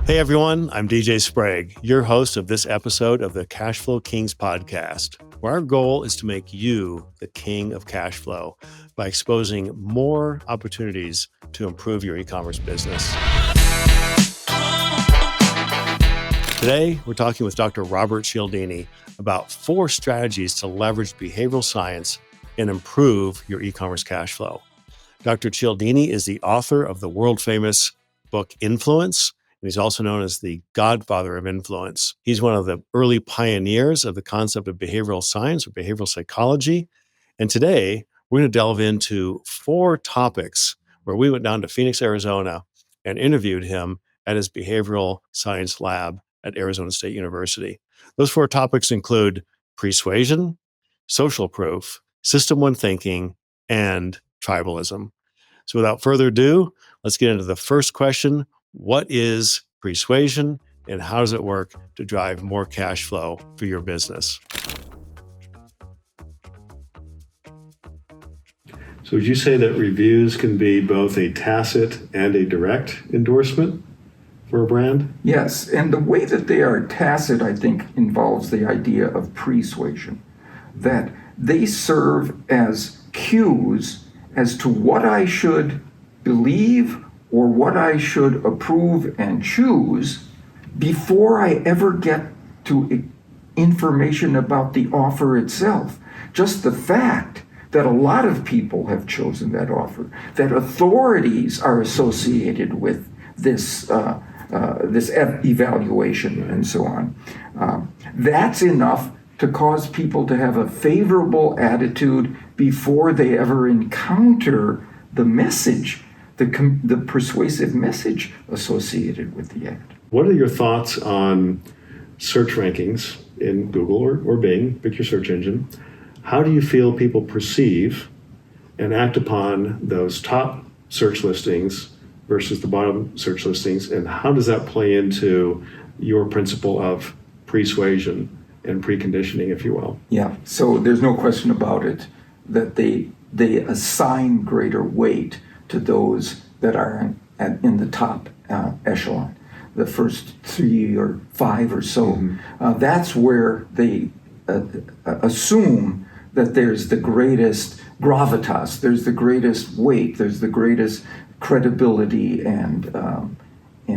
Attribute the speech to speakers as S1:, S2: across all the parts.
S1: Hey everyone, I'm DJ Sprague, your host of this episode of the Cashflow Kings Podcast, where our goal is to make you the king of cash flow by exposing more opportunities to improve your e-commerce business. Today, we're talking with Dr. Robert Cialdini about 4 strategies to leverage behavioral science and improve your e-commerce cash flow. Dr. Cialdini is the author of the world-famous book Influence, and he's also known as the Godfather of Influence. He's one of the early pioneers of the concept of behavioral science or behavioral psychology. And today, we're going to delve into 4 topics where we went down to Phoenix, Arizona, and interviewed him at his behavioral science lab at Arizona State University. Those 4 topics include persuasion, social proof, system 1 thinking, and tribalism. So without further ado, let's get into the first question. What is persuasion and how does it work to drive more cash flow for your business?
S2: So would you say that reviews can be both a tacit and a direct endorsement for a brand?
S3: Yes, and the way that they are tacit, I think, involves the idea of persuasion, that they serve as cues as to what I should believe or what I should approve and choose before I ever get to information about the offer itself. Just the fact that a lot of people have chosen that offer, that authorities are associated with this evaluation and so on. That's enough to cause people to have a favorable attitude before they ever encounter the message, the persuasive message associated with the ad.
S2: What are your thoughts on search rankings in Google or Bing, pick your search engine? How do you feel people perceive and act upon those top search listings versus the bottom search listings, and how does that play into your principle of persuasion and preconditioning, if you will?
S3: Yeah, so there's no question about it that they assign greater weight to those that are in the top echelon, the first 3 or 5 or so. Mm-hmm. That's where they assume that there's the greatest gravitas, there's the greatest weight, there's the greatest credibility and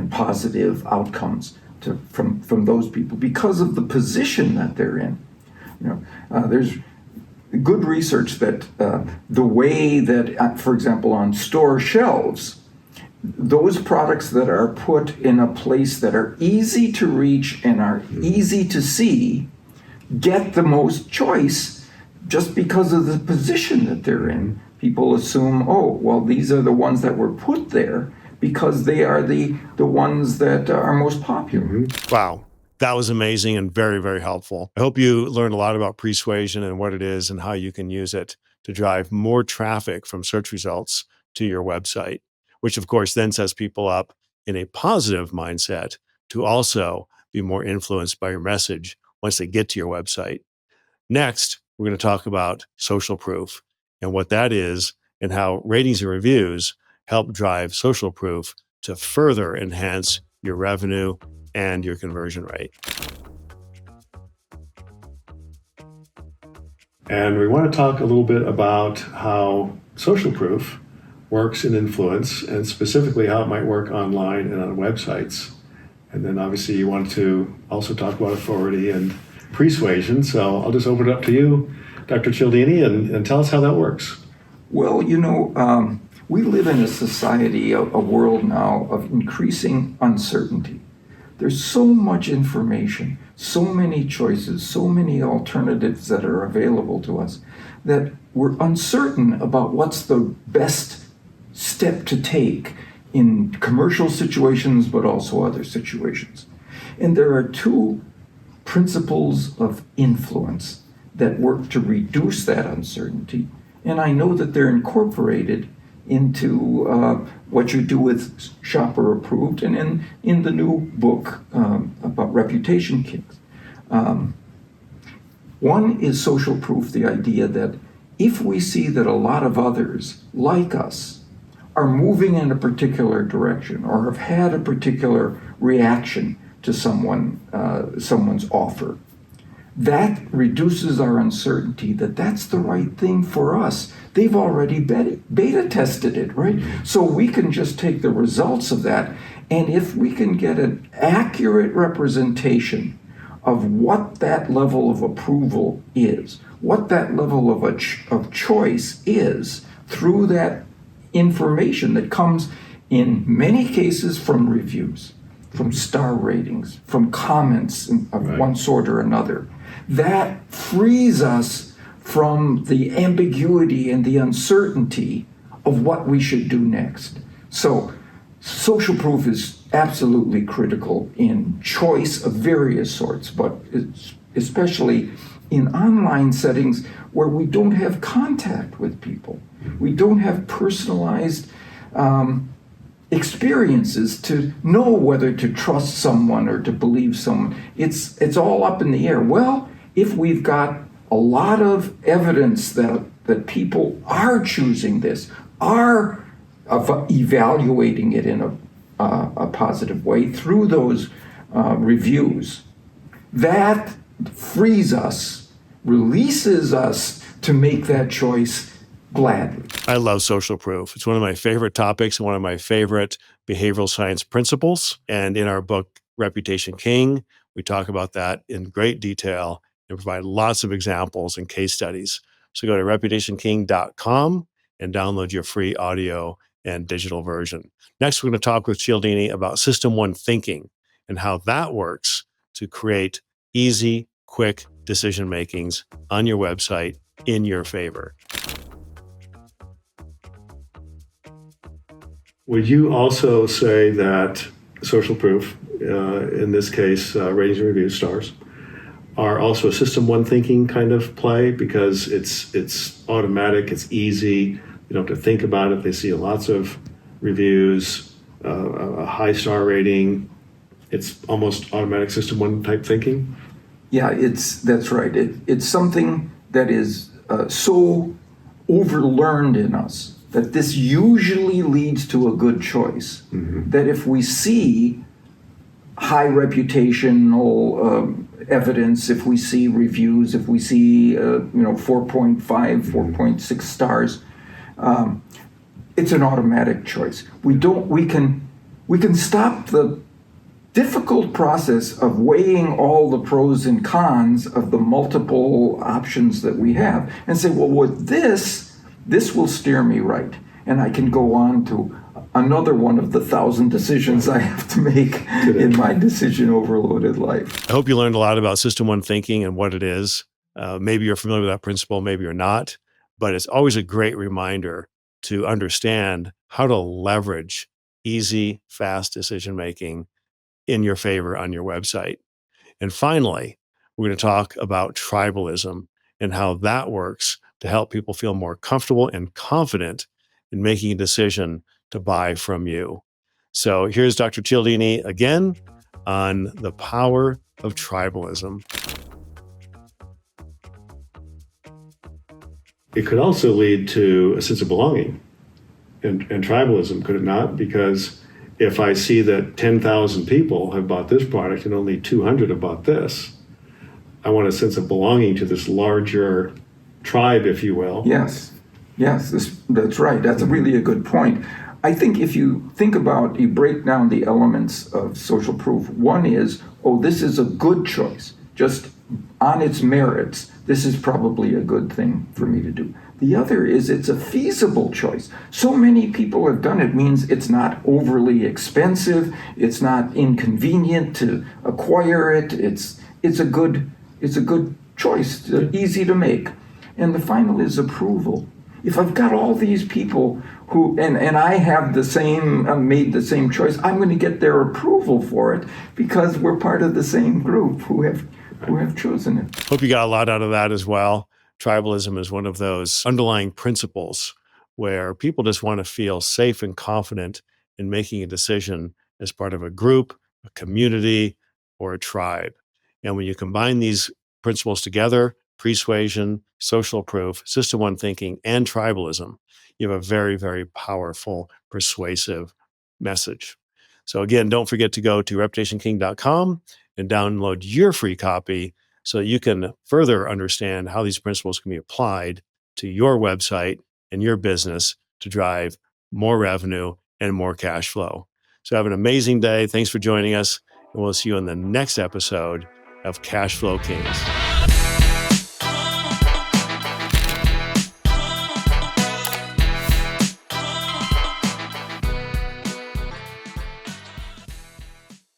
S3: positive outcomes from those people because of the position that they're in. There's good research that the way that, for example, on store shelves, those products that are put in a place that are easy to reach and are easy to see get the most choice just because of the position that they're in. People assume, oh, well, these are the ones that were put there because they are the ones that are most popular.
S1: Wow. That was amazing and very, very helpful. I hope you learned a lot about persuasion and what it is and how you can use it to drive more traffic from search results to your website, which of course then sets people up in a positive mindset to also be more influenced by your message once they get to your website. Next, we're going to talk about social proof and what that is and how ratings and reviews help drive social proof to further enhance your revenue and your conversion rate.
S2: And we want to talk a little bit about how social proof works in influence and specifically how it might work online and on websites. And then obviously you want to also talk about authority and persuasion. So I'll just open it up to you, Dr. Cialdini, and tell us how that works.
S3: Well, we live in a society, a world now of increasing uncertainty. There's so much information, so many choices, so many alternatives that are available to us that we're uncertain about what's the best step to take in commercial situations, but also other situations. And there are 2 principles of influence that work to reduce that uncertainty. And I know that they're incorporated into what you do with Shopper Approved and in the new book about Reputation Kings. One is social proof, the idea that if we see that a lot of others like us are moving in a particular direction or have had a particular reaction to someone's offer. That reduces our uncertainty that that's the right thing for us. They've already beta tested it, right? So we can just take the results of that, and if we can get an accurate representation of what that level of approval is, what that level of choice is through that information that comes in many cases from reviews, from star ratings, from comments of one sort or another. That frees us from the ambiguity and the uncertainty of what we should do next. So social proof is absolutely critical in choice of various sorts, but especially in online settings where we don't have contact with people. We don't have personalized experiences to know whether to trust someone or to believe someone. It's all up in the air. Well, if we've got a lot of evidence that people are choosing this, are evaluating it in a positive way through those reviews, that frees us, releases us to make that choice gladly.
S1: I love social proof. It's one of my favorite topics and one of my favorite behavioral science principles. And in our book, Reputation King, we talk about that in great detail and provide lots of examples and case studies. So go to reputationking.com and download your free audio and digital version. Next, we're going to talk with Cialdini about System 1 thinking and how that works to create easy, quick decision makings on your website in your favor.
S2: Would you also say that social proof, in this case, ratings and reviews, stars, are also a System 1 thinking kind of play because it's automatic, it's easy, you don't have to think about it. They see lots of reviews, a high star rating. It's almost automatic System 1 type thinking?
S3: Yeah, that's right. It's something that is so overlearned in us that this usually leads to a good choice. Mm-hmm. That if we see high reputational evidence, if we see reviews, if we see 4.5, 4.6 stars, it's an automatic choice. We can stop the difficult process of weighing all the pros and cons of the multiple options that we have and say, well, with this will steer me right. And I can go on to another one of the 1,000 decisions I have to make in my decision overloaded life.
S1: I hope you learned a lot about System 1 thinking and what it is. Maybe you're familiar with that principle, maybe you're not, but it's always a great reminder to understand how to leverage easy, fast decision-making in your favor on your website. And finally, we're going to talk about tribalism and how that works to help people feel more comfortable and confident in making a decision to buy from you. So here's Dr. Cialdini again on the power of tribalism.
S2: It could also lead to a sense of belonging and tribalism, could it not? Because if I see that 10,000 people have bought this product and only 200 have bought this, I want a sense of belonging to this larger tribe, if you will.
S3: Yes, that's right. That's really a good point. I think if you break down the elements of social proof, one is, this is a good choice. Just on its merits, this is probably a good thing for me to do. The other is it's a feasible choice. So many people have done it means it's not overly expensive, it's not inconvenient to acquire it, it's a good choice, easy to make. And the final is approval. If I've got all these people who, and I have made the same choice, I'm going to get their approval for it because we're part of the same group who have chosen it.
S1: Hope you got a lot out of that as well. Tribalism is one of those underlying principles where people just want to feel safe and confident in making a decision as part of a group, a community, or a tribe. And when you combine these principles together, persuasion, social proof, System 1 thinking, and tribalism, you have a very, very powerful, persuasive message. So again, don't forget to go to reputationking.com and download your free copy so that you can further understand how these principles can be applied to your website and your business to drive more revenue and more cash flow. So have an amazing day. Thanks for joining us, and we'll see you in the next episode of Cashflow Kings.